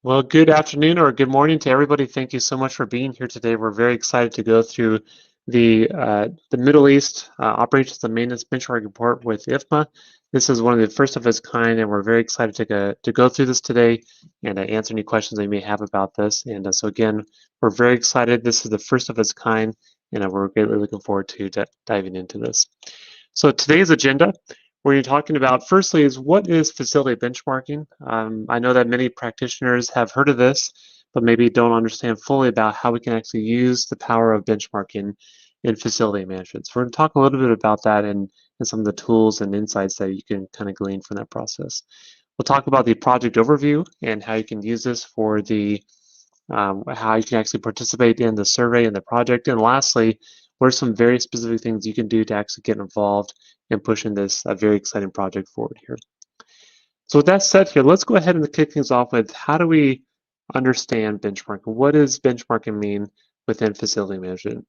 Well, good afternoon or good morning to everybody. Thank you so much for being here today. We're very excited to go through the Middle East Operations and Maintenance Benchmark Report with IFMA. This is one of the first of its kind, and we're very excited to go through this today and answer any questions they may have about this. And so again, we're very excited. This is the first of its kind, and we're greatly looking forward to diving into this. So today's agenda, what you're talking about firstly is what is facility benchmarking. I know that many practitioners have heard of this, but maybe don't understand fully about how we can actually use the power of benchmarking in facility management. So we're going to talk a little bit about that and some of the tools and insights that you can kind of glean from that process. We'll talk about the project overview and how you can use this for how you can actually participate in the survey and the project. And lastly, what are some very specific things you can do to actually get involved in pushing this very exciting project forward here. So with that said here, let's go ahead and kick things off with how do we understand benchmarking? What does benchmarking mean within facility management?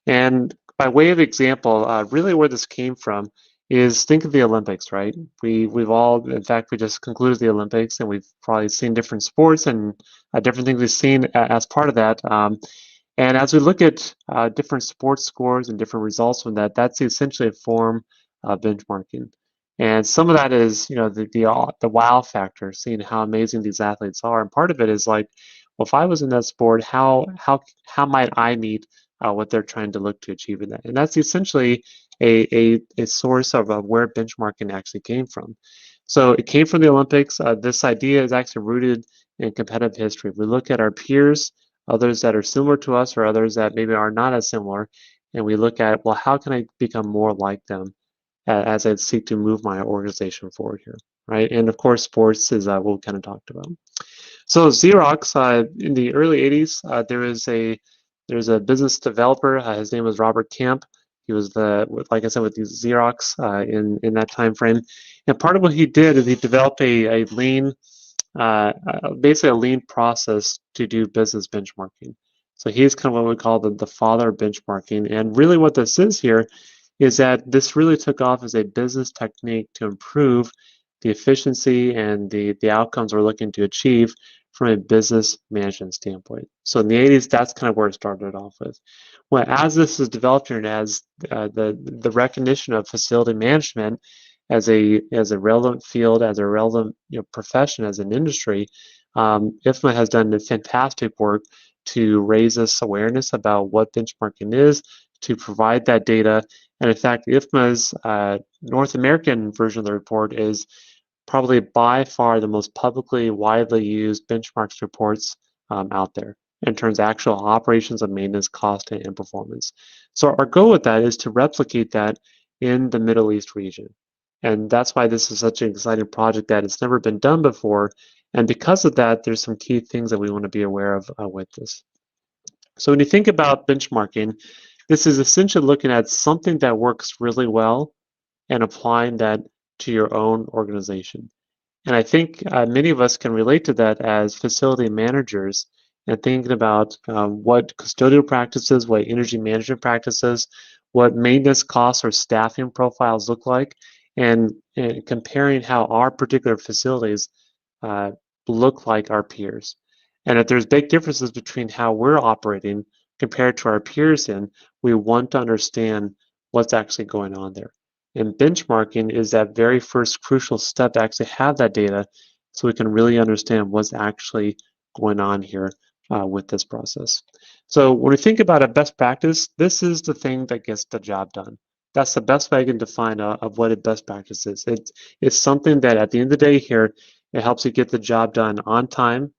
And by way of example, really where this came from is think of the Olympics, right? We've all, in fact, we just concluded the Olympics, and we've probably seen different sports and different things we've seen as part of that. And as we look at different sports scores and different results from that, that's essentially a form of benchmarking. And some of that is, the wow factor, seeing how amazing these athletes are. And part of it is like, well, if I was in that sport, how might I meet what they're trying to look to achieve in that? And that's essentially a source of where benchmarking actually came from. So it came from the Olympics. This idea is actually rooted in competitive history. If we look at our peers, others that are similar to us or others that maybe are not as similar, and we look at, well, how can I become more like them as I seek to move my organization forward here, right? And of course, sports is what we kind of talked about. So Xerox, in the early 80s, there's a business developer. His name was Robert Camp. He was like I said, with the Xerox in that time frame. And part of what he did is he developed a lean, basically a lean process to do business benchmarking. So he's kind of what we call the father of benchmarking. And really what this is here is that this really took off as a business technique to improve the efficiency and the outcomes we're looking to achieve from a business management standpoint. So in the 80s, that's kind of where it started off with. Well, as this is developed and as the recognition of facility management as a relevant field, as a relevant profession, as an industry, IFMA has done fantastic work to raise this awareness about what benchmarking is, to provide that data. And in fact, IFMA's North American version of the report is probably by far the most publicly widely used benchmarks reports out there in terms of actual operations and maintenance cost and performance. So our goal with that is to replicate that in the Middle East region. And that's why this is such an exciting project that it's never been done before. And because of that, there's some key things that we want to be aware of with this. So when you think about benchmarking, this is essentially looking at something that works really well and applying that to your own organization. And I think many of us can relate to that as facility managers and thinking about what custodial practices, what energy management practices, what maintenance costs or staffing profiles look like, and comparing how our particular facilities uh, look like our peers. And if there's big differences between how we're operating compared to our peers we want to understand what's actually going on there. And benchmarking is that very first crucial step to actually have that data so we can really understand what's actually going on here with this process. So when we think about a best practice, this is the thing that gets the job done. That's the best way I can define of what a best practice is. It's something that at the end of the day here, it helps you get the job done on time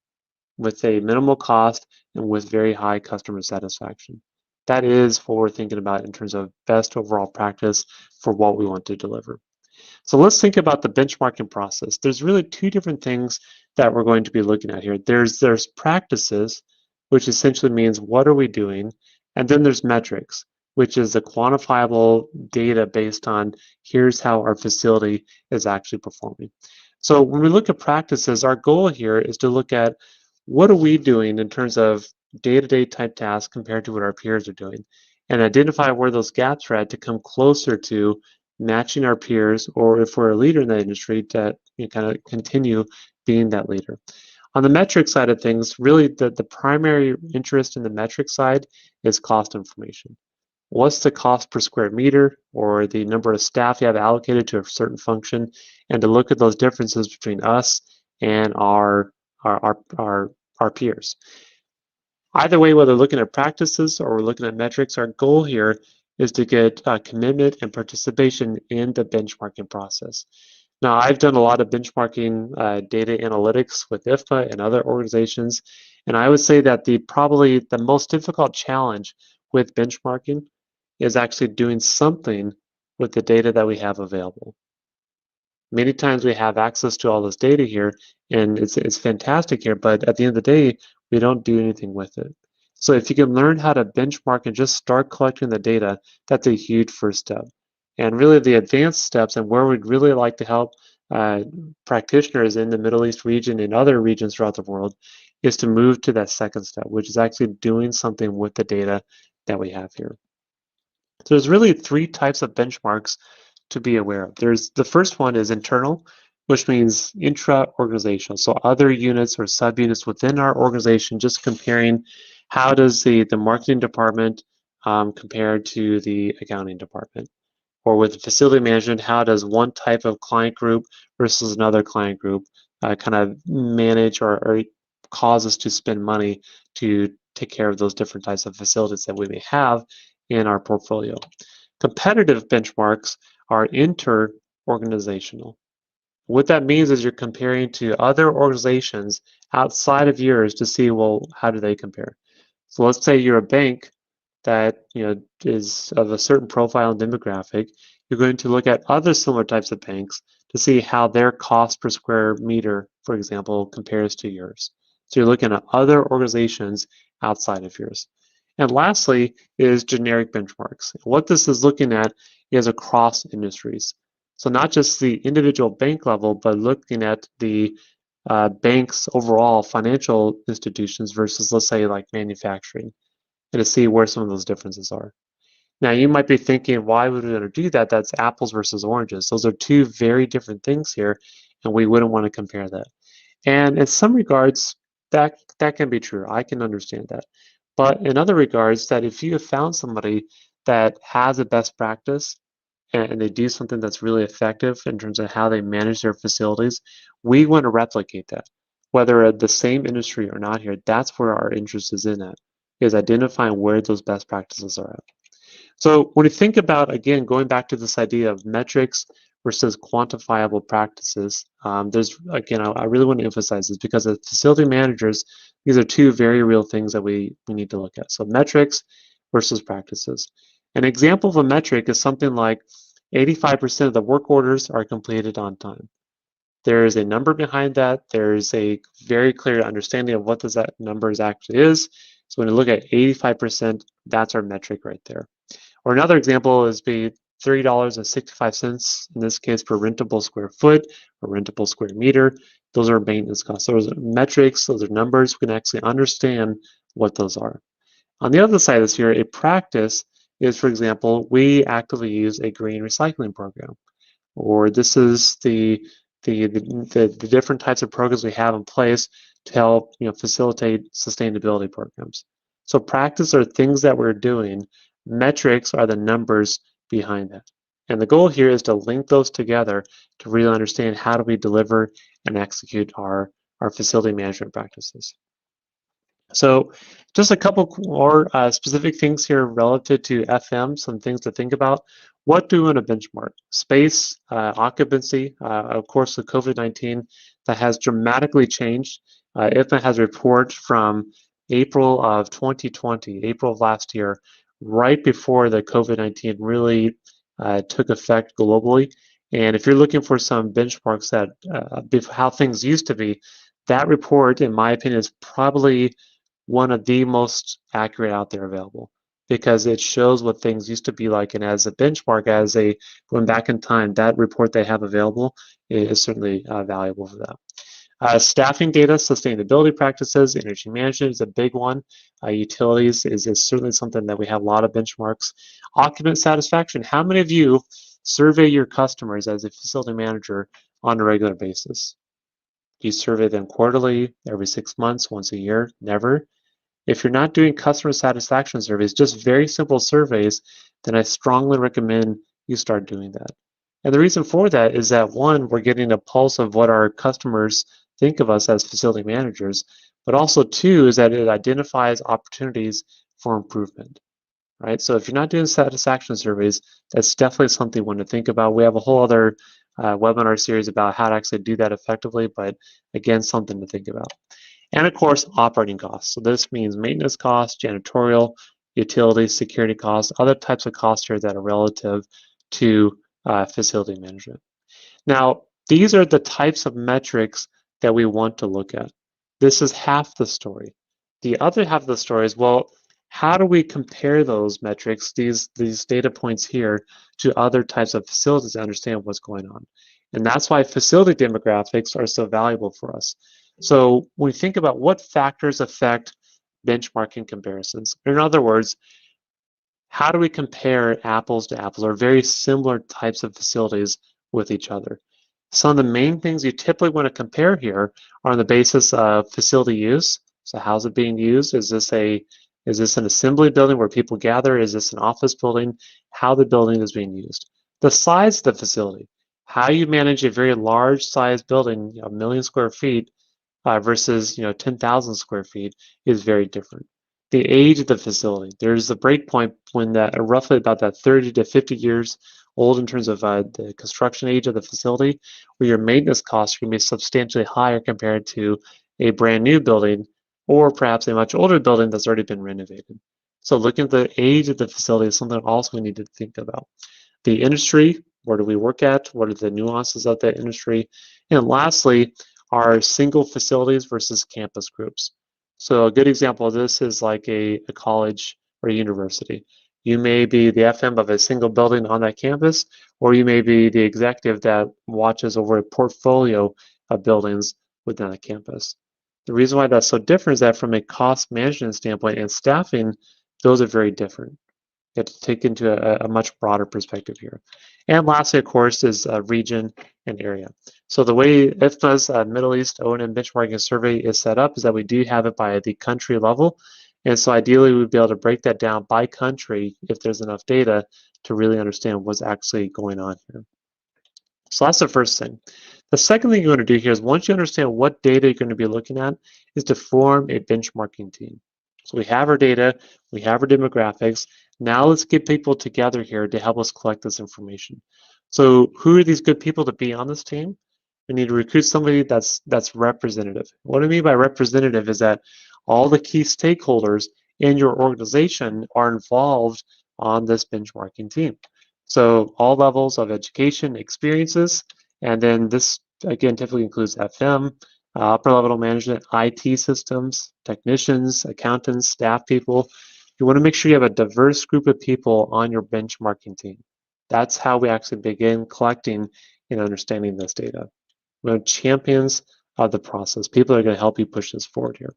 with a minimal cost and with very high customer satisfaction. That is what we're thinking about in terms of best overall practice for what we want to deliver. So let's think about the benchmarking process. There's really two different things that we're going to be looking at here. There's practices, which essentially means what are we doing, and then there's metrics, which is the quantifiable data based on here's how our facility is actually performing. So when we look at practices, our goal here is to look at what are we doing in terms of day-to-day type tasks compared to what our peers are doing, and identify where those gaps are at to come closer to matching our peers, or if we're a leader in that industry, to kind of continue being that leader. On the metric side of things, really the primary interest in the metric side is cost information. What's the cost per square meter or the number of staff you have allocated to a certain function, and to look at those differences between us and our peers. Either way, whether looking at practices or we're looking at metrics, our goal here is to get commitment and participation in the benchmarking process. Now, I've done a lot of benchmarking data analytics with IFMA and other organizations, and I would say that probably the most difficult challenge with benchmarking is actually doing something with the data that we have available. Many times we have access to all this data here, and it's fantastic here, but at the end of the day, we don't do anything with it. So if you can learn how to benchmark and just start collecting the data, that's a huge first step. And really the advanced steps and where we'd really like to help practitioners in the Middle East region and other regions throughout the world is to move to that second step, which is actually doing something with the data that we have here. So there's really three types of benchmarks to be aware of. The first one is internal, which means intra-organizational. So other units or subunits within our organization, just comparing how does the marketing department compare to the accounting department. Or with facility management, how does one type of client group versus another client group kind of manage or cause us to spend money to take care of those different types of facilities that we may have in our portfolio. Competitive benchmarks are inter-organizational. What that means is you're comparing to other organizations outside of yours to see, well, how do they compare? So let's say you're a bank that is of a certain profile and demographic. You're going to look at other similar types of banks to see how their cost per square meter, for example, compares to yours. So you're looking at other organizations outside of yours. And lastly is generic benchmarks. What this is looking at is across industries. So not just the individual bank level, but looking at the banks overall, financial institutions versus, let's say, like manufacturing, and to see where some of those differences are. Now, you might be thinking, why would we want to do that? That's apples versus oranges. Those are two very different things here, and we wouldn't want to compare that. And in some regards, that can be true. I can understand that. But in other regards, that if you have found somebody that has a best practice and they do something that's really effective in terms of how they manage their facilities, we want to replicate that. Whether at the same industry or not here, that's where our interest is in at, is identifying where those best practices are at. So when you think about, again, going back to this idea of metrics versus quantifiable practices, again, I really want to emphasize this because as facility managers, these are two very real things that we need to look at. So metrics versus practices. An example of a metric is something like 85% of the work orders are completed on time. There is a number behind that. There's a very clear understanding of what that number actually is. So when you look at 85%, that's our metric right there. Or another example is be $30.65 in this case per rentable square foot or rentable square meter. Those are maintenance costs. Those are metrics, those are numbers. We can actually understand what those are. On the other side of this here, a practice is, for example, we actively use a green recycling program, or this is the different types of programs we have in place to help facilitate sustainability programs. So practice are things that we're doing. Metrics are the numbers behind that. And the goal here is to link those together to really understand how do we deliver and execute our facility management practices. So just a couple more specific things here relative to FM, some things to think about. What do we want to benchmark? Space, occupancy, of course, with COVID-19, that has dramatically changed. IFMA has a report from April of 2020, April of last year, right before the COVID-19 really took effect globally. And if you're looking for some benchmarks that how things used to be, that report, in my opinion, is probably one of the most accurate out there available, because it shows what things used to be like, and as a benchmark, going back in time, that report they have available is certainly valuable for that. Staffing data, sustainability practices, energy management is a big one. Utilities is certainly something that we have a lot of benchmarks. Occupant satisfaction. How many of you survey your customers as a facility manager on a regular basis? Do you survey them quarterly, every 6 months, once a year? Never. If you're not doing customer satisfaction surveys, just very simple surveys, then I strongly recommend you start doing that. And the reason for that is that one, we're getting a pulse of what our customers think of us as facility managers, but also two is that it identifies opportunities for improvement, right? So if you're not doing satisfaction surveys, that's definitely something you want to think about. We have a whole other webinar series about how to actually do that effectively, but again, something to think about. And of course, operating costs. So this means maintenance costs, janitorial, utilities, security costs, other types of costs here that are relative to facility management. Now, these are the types of metrics that we want to look at. This is half the story. The other half of the story is, well, how do we compare those metrics, these data points here, to other types of facilities to understand what's going on? And that's why facility demographics are so valuable for us. So when we think about what factors affect benchmarking comparisons, in other words, how do we compare apples to apples or very similar types of facilities with each other? Some of the main things you typically want to compare here are on the basis of facility use. So how's it being used? Is this an assembly building where people gather? Is this an office building? How the building is being used. The size of the facility. How you manage a very large size building, 1 million square feet, versus 10,000 square feet is very different. The age of the facility. There's a break point when that roughly about that 30 to 50 years old in terms of the construction age of the facility, where your maintenance costs can be substantially higher compared to a brand new building or perhaps a much older building that's already been renovated. So looking at the age of the facility is something also we need to think about. The industry, where do we work at? What are the nuances of that industry? And lastly, are single facilities versus campus groups. So a good example of this is like a college or a university. You may be the FM of a single building on that campus, or you may be the executive that watches over a portfolio of buildings within a campus. The reason why that's so different is that from a cost management standpoint and staffing, those are very different. You have to take into a much broader perspective here. And lastly, of course, is region and area. So the way IFMA's Middle East O&M benchmarking survey is set up is that we do have it by the country level. And so ideally, we'd be able to break that down by country if there's enough data to really understand what's actually going on here. So that's the first thing. The second thing you want to do here is once you understand what data you're going to be looking at is to form a benchmarking team. So we have our data, we have our demographics. Now let's get people together here to help us collect this information. So who are these good people to be on this team? We need to recruit somebody that's representative. What I mean by representative is that all the key stakeholders in your organization are involved on this benchmarking team. So all levels of education, experiences, and then this again typically includes FM, upper level management, IT systems, technicians, accountants, staff people. You want to make sure you have a diverse group of people on your benchmarking team. That's how we actually begin collecting and understanding this data. We have champions of the process. People are going to help you push this forward here.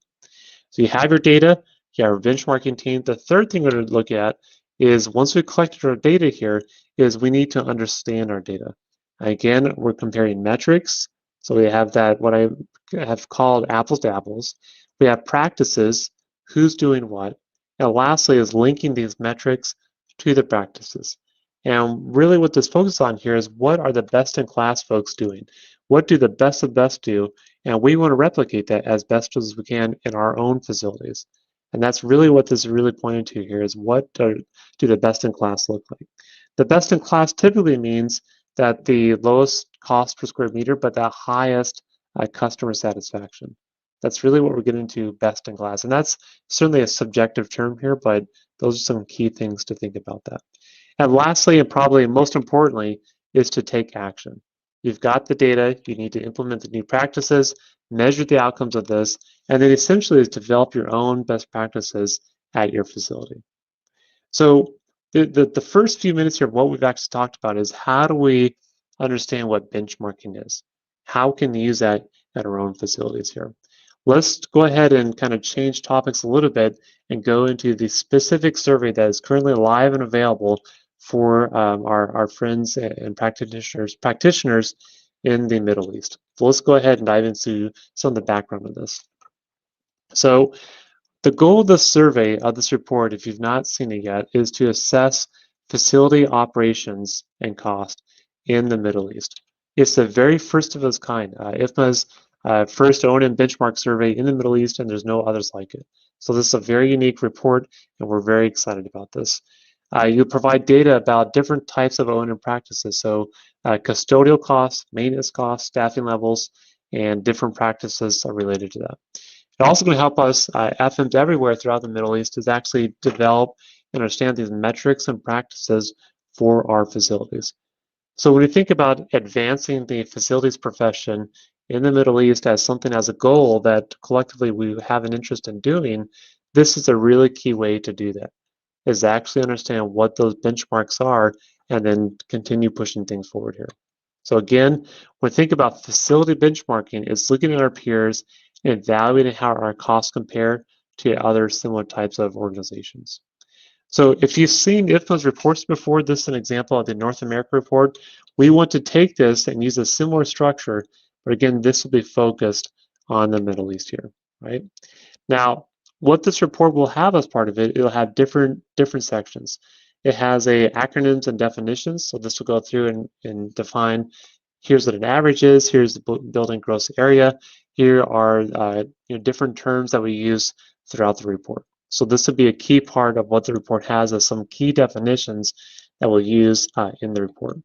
So you have your data, you have our benchmarking team. The third thing we're going to look at is once we've collected our data here, is we need to understand our data. Again, we're comparing metrics. So we have that, what I have called apples to apples. We have practices, who's doing what. And lastly is linking these metrics to the practices. And really what this focuses on here is what are the best in class folks doing? What do the best of best do? And we want to replicate that as best as we can in our own facilities. And that's really what this is really pointing to here is what do the best in class look like? The best in class typically means that the lowest cost per square meter, but the highest customer satisfaction. That's really what we're getting to best in class. And that's certainly a subjective term here, but those are some key things to think about that. And lastly, and probably most importantly, is to take action. You've got the data, you need to implement the new practices, measure the outcomes of this, and then essentially is develop your own best practices at your facility. So the first few minutes here of what we've actually talked about is how do we understand what benchmarking is? How can we use that at our own facilities here? Let's go ahead and kind of change topics a little bit and go into the specific survey that is currently live and available for our friends and practitioners in the Middle East. But let's go ahead and dive into some of the background of this. So the goal of this survey, of this report, if you've not seen it yet, is to assess facility operations and cost in the Middle East. It's the very first of its kind. IFMA's first own and benchmark survey in the Middle East, and there's no others like it. So this is a very unique report, and we're very excited about this. You provide data about different types of O&M practices, so custodial costs, maintenance costs, staffing levels, and different practices are related to that. It's also going to help us, FMs everywhere throughout the Middle East, is actually develop and understand these metrics and practices for our facilities. So when we think about advancing the facilities profession in the Middle East as something as a goal that collectively we have an interest in doing, this is a really key way to do that, is actually understand what those benchmarks are and then continue pushing things forward here. So again, when we think about facility benchmarking, it's looking at our peers and evaluating how our costs compare to other similar types of organizations. So if you've seen IFMA's reports before, this is an example of the North America report. We want to take this and use a similar structure, but again, this will be focused on the Middle East here, right? Now, what this report will have as part of it, it'll have different sections. It has acronyms and definitions, so this will go through and define, here's what an average is, here's the building gross area, here are different terms that we use throughout the report. So this will be a key part of what the report has as some key definitions that we'll use in the report.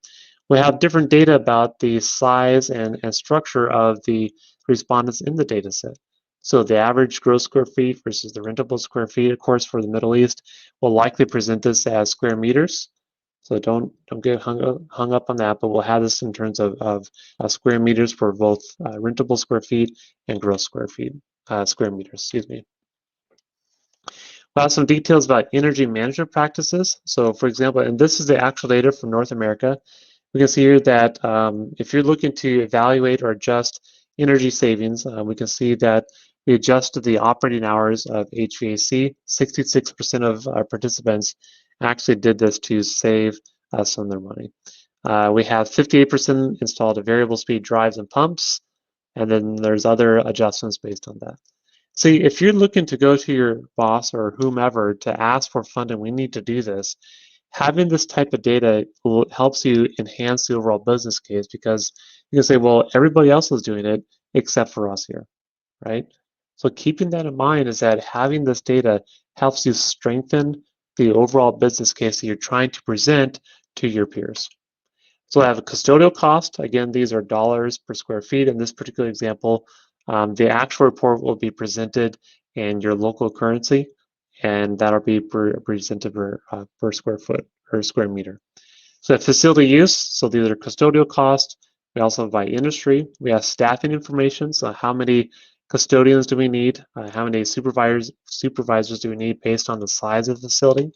We have different data about the size and structure of the respondents in the data set. So the average gross square feet versus the rentable square feet, of course, for the Middle East, will likely present this as square meters. So don't get hung up on that, but we'll have this in terms of square meters for both rentable square feet and gross square meters, excuse me. We'll have some details about energy management practices. So for example, and this is the actual data from North America, we can see here that if you're looking to evaluate or adjust energy savings, we can see that we adjusted the operating hours of HVAC. 66% of our participants actually did this to save some of their money. We have 58% installed a variable speed drives and pumps, and then there's other adjustments based on that. See, if you're looking to go to your boss or whomever to ask for funding, we need to do this. Having this type of data helps you enhance the overall business case, because you can say, well, everybody else is doing it except for us here, right? So keeping that in mind is that having this data helps you strengthen the overall business case that you're trying to present to your peers. So I have a custodial cost. Again, these are dollars per square feet. In this particular example, the actual report will be presented in your local currency, and that'll be presented per square foot or square meter. So facility use, so these are custodial costs. We also have by industry. We have staffing information, so how many custodians do we need? How many supervisors do we need based on the size of the facility?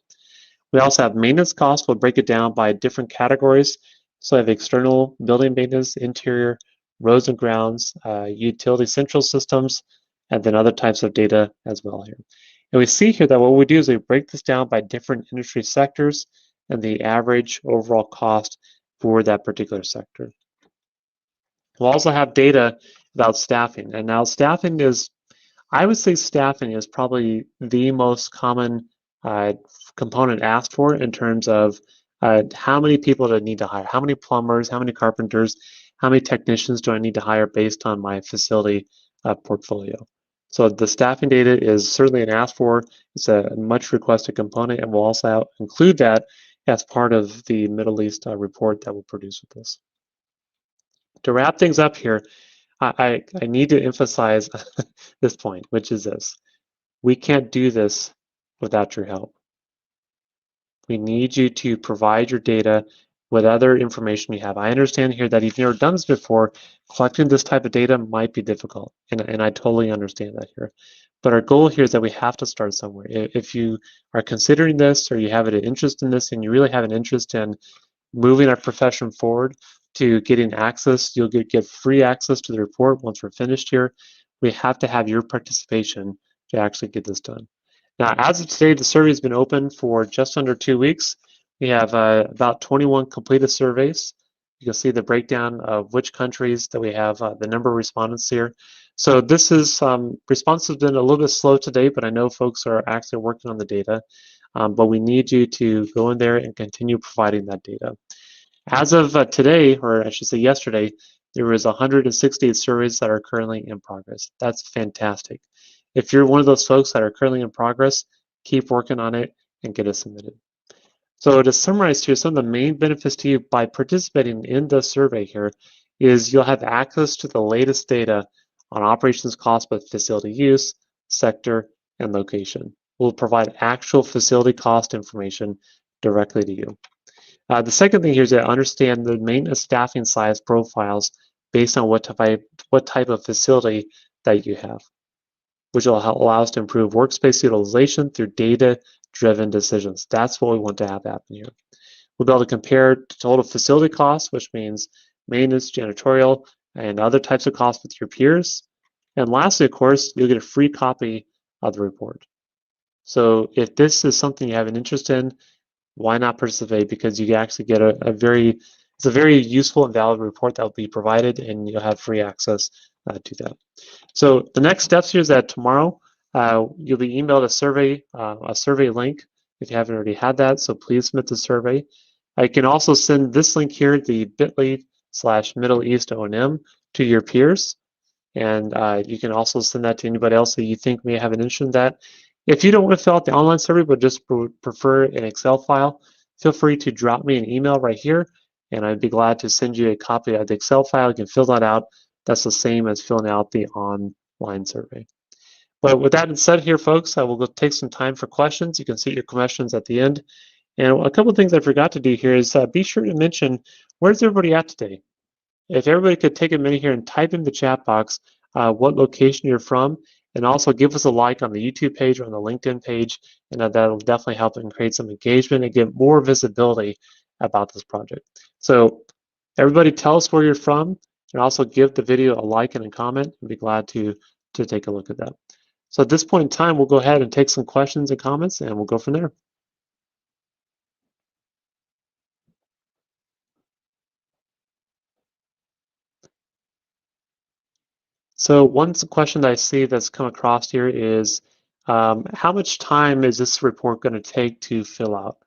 We also have maintenance costs. We'll break it down by different categories. So I have external building maintenance, interior, roads and grounds, utility central systems, and then other types of data as well here. And we see here that what we do is we break this down by different industry sectors and the average overall cost for that particular sector. We'll also have data about staffing. And now staffing is, I would say staffing is probably the most common component asked for in terms of how many people do I need to hire? How many plumbers, how many carpenters, how many technicians do I need to hire based on my facility portfolio? So the staffing data is certainly an ask for. It's a much requested component, and we'll also include that as part of the Middle East report that we'll produce with this. To wrap things up here, I need to emphasize this point, which is this. We can't do this without your help. We need you to provide your data with other information you have. I understand here that if you've never done this before, collecting this type of data might be difficult, and I totally understand that here. But our goal here is that we have to start somewhere. If you are considering this, or you have an interest in this, and you really have an interest in moving our profession forward to getting access, you'll get free access to the report once we're finished here. We have to have your participation to actually get this done. Now, as of today, the survey has been open for just under 2 weeks. We have about 21 completed surveys. You can see the breakdown of which countries that we have, the number of respondents here. So this is, response has been a little bit slow today, but I know folks are actually working on the data. But we need you to go in there and continue providing that data. As of today, or I should say yesterday, there was 168 surveys that are currently in progress. That's fantastic. If you're one of those folks that are currently in progress, keep working on it and get it submitted. So to summarize here, some of the main benefits to you by participating in the survey here is you'll have access to the latest data on operations cost by facility use, sector, and location. We'll provide actual facility cost information directly to you. The second thing here is to understand the maintenance staffing size profiles based on what type of facility that you have, which will allow us to improve workspace utilization through data-driven decisions. That's what we want to have happen here. We'll be able to compare total facility costs, which means maintenance, janitorial, and other types of costs with your peers. And lastly, of course, you'll get a free copy of the report. So if this is something you have an interest in, why not participate? Because you actually get it's a very useful and valid report that will be provided, and you'll have free access to that. So the next steps here is that tomorrow you'll be emailed a survey link if you haven't already had that. So please submit the survey. I can also send this link here, the bit.ly/Middle East O&M, to your peers. And you can also send that to anybody else that you think may have an interest in that. If you don't want to fill out the online survey, but just prefer an Excel file, feel free to drop me an email right here, and I'd be glad to send you a copy of the Excel file. You can fill that out. That's the same as filling out the online survey. But with that said here, folks, I will go take some time for questions. You can see your questions at the end. And a couple of things I forgot to do here is be sure to mention, where's everybody at today? If everybody could take a minute here and type in the chat box what location you're from, and also give us a like on the YouTube page or on the LinkedIn page, and that'll definitely help and create some engagement and get more visibility about this project. So everybody tell us where you're from, and also give the video a like and a comment. I'd be glad to take a look at that. So at this point in time, we'll go ahead and take some questions and comments, and we'll go from there. So one question that I see that's come across here is, how much time is this report going to take to fill out?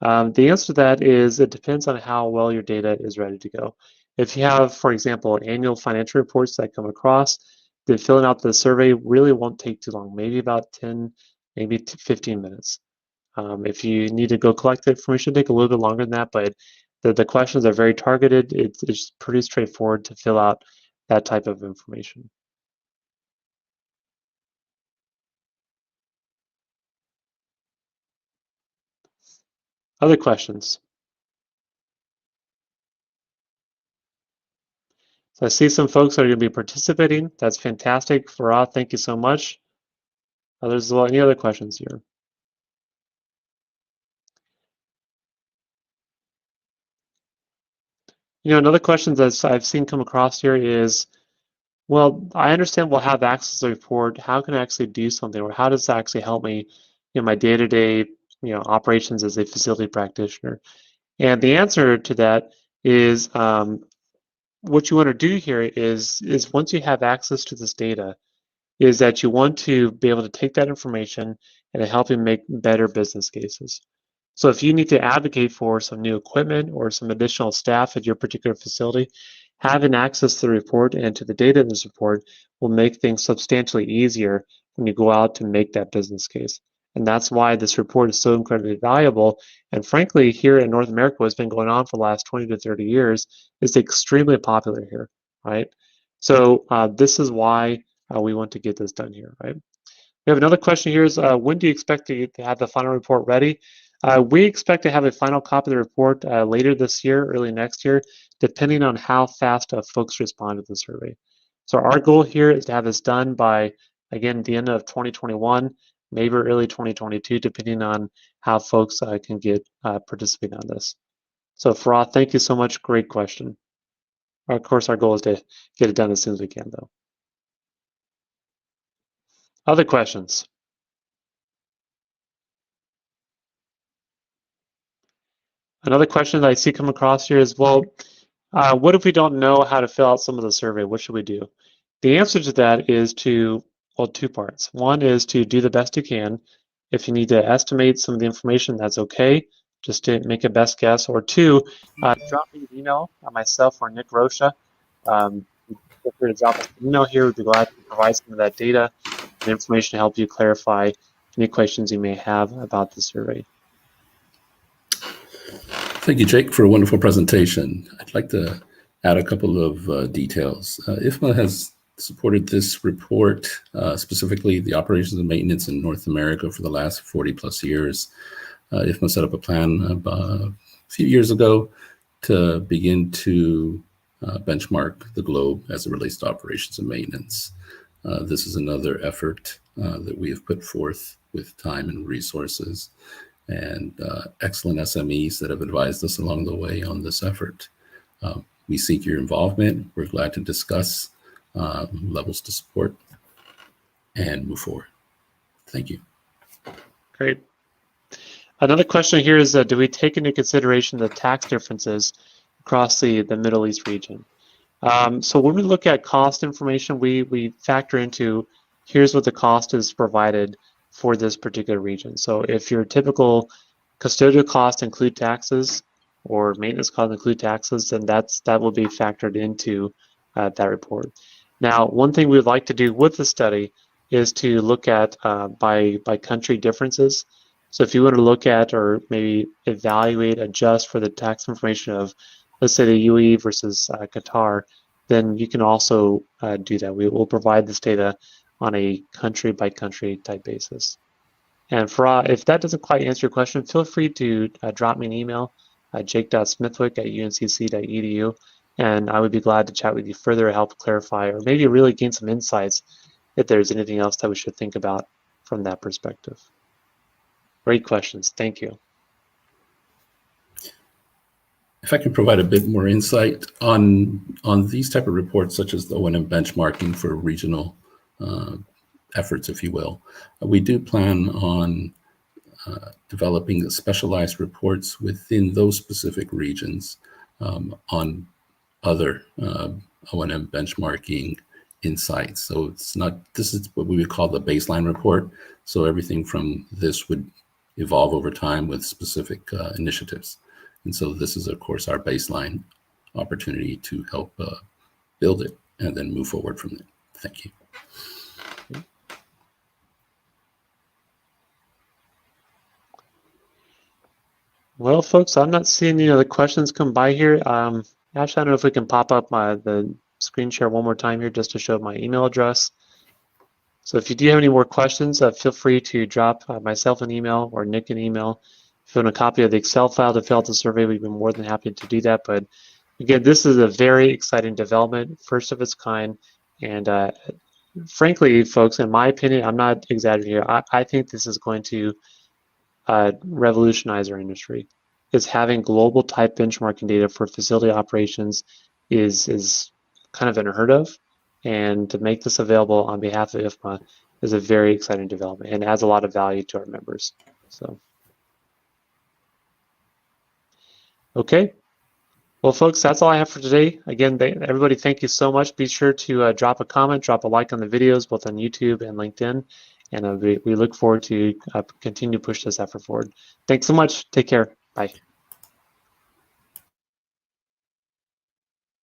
The answer to that is it depends on how well your data is ready to go. If you have, for example, annual financial reports that come across, then filling out the survey really won't take too long, maybe about 10, maybe 15 minutes. If you need to go collect the information, it'll take a little bit longer than that, but the questions are very targeted. It's pretty straightforward to fill out that type of information. Other questions? So I see some folks that are going to be participating. That's fantastic. Farah, thank you so much. Others as well. Any other questions here? Another question that I've seen come across here is, well, I understand we'll have access to the report. How can I actually do something, or how does that actually help me in my day-to-day, operations as a facility practitioner? And the answer to that is, what you want to do here is once you have access to this data, is that you want to be able to take that information and help you make better business cases. So if you need to advocate for some new equipment or some additional staff at your particular facility, having access to the report and to the data in this report will make things substantially easier when you go out to make that business case. And that's why this report is so incredibly valuable. And frankly, here in North America, what's been going on for the last 20 to 30 years is extremely popular here, right? So this is why we want to get this done here, right? We have another question here is, when do you expect to have the final report ready? We expect to have a final copy of the report later this year, early next year, depending on how fast folks respond to the survey. So our goal here is to have this done by, again, the end of 2021, maybe early 2022, depending on how folks can get participating on this. So Farah, thank you so much. Great question. Of course, our goal is to get it done as soon as we can, though. Other questions? Another question that I see come across here is, well, What if we don't know how to fill out some of the survey? What should we do? The answer to that is well, two parts. One is to do the best you can. If you need to estimate some of the information, that's okay. Just to make a best guess. Or two, drop me an email, myself or Nick Rocha. Feel free to drop us an email here. We'd be glad to provide some of that data and information to help you clarify any questions you may have about the survey. Thank you, Jake, for a wonderful presentation. I'd like to add a couple of details. IFMA has supported this report, specifically the operations and maintenance in North America for the last 40 plus years. IFMA set up a plan a few years ago to begin to benchmark the globe as it relates to operations and maintenance. This is another effort that we have put forth with time and resources, and excellent SMEs that have advised us along the way on this effort. We seek your involvement. We're glad to discuss levels to support and move forward. Thank you. Great. Another question here is, do we take into consideration the tax differences across the Middle East region? So when we look at cost information, we factor into, here's what the cost is provided for this particular region. So if your typical custodial costs include taxes or maintenance costs include taxes, then that will be factored into that report. Now, one thing we would like to do with the study is to look at by country differences. So if you want to look at or maybe evaluate, adjust for the tax information of, let's say, the UAE versus Qatar, then you can also do that. We will provide this data on a country-by-country type basis. And for if that doesn't quite answer your question, feel free to drop me an email at jake.smithwick@uncc.edu, and I would be glad to chat with you further, help clarify, or maybe really gain some insights if there's anything else that we should think about from that perspective. Great questions. Thank you. If I can provide a bit more insight on these type of reports, such as the O&M benchmarking for regional efforts, if you will, we do plan on developing specialized reports within those specific regions on other O&M benchmarking insights. So it's not, this is what we would call the baseline report. So everything from this would evolve over time with specific initiatives. And so this is, of course, our baseline opportunity to help build it and then move forward from there. Thank you. Well, folks, I'm not seeing any other questions come by here. Actually, I don't know if we can pop up the screen share one more time here just to show my email address. So if you do have any more questions, feel free to drop myself an email or Nick an email. If you want a copy of the Excel file to fill out the survey, we'd be more than happy to do that. But again, this is a very exciting development, first of its kind. And frankly, folks, in my opinion, I'm not exaggerating here. I think this is going to revolutionize our industry. Is having global type benchmarking data for facility operations is kind of unheard of. And to make this available on behalf of IFMA is a very exciting development and adds a lot of value to our members. So. Okay, well, folks, that's all I have for today. Again, everybody, thank you so much. Be sure to drop a comment, drop a like on the videos, both on YouTube and LinkedIn. And we look forward to continue to push this effort forward. Thanks so much. Take care. Bye.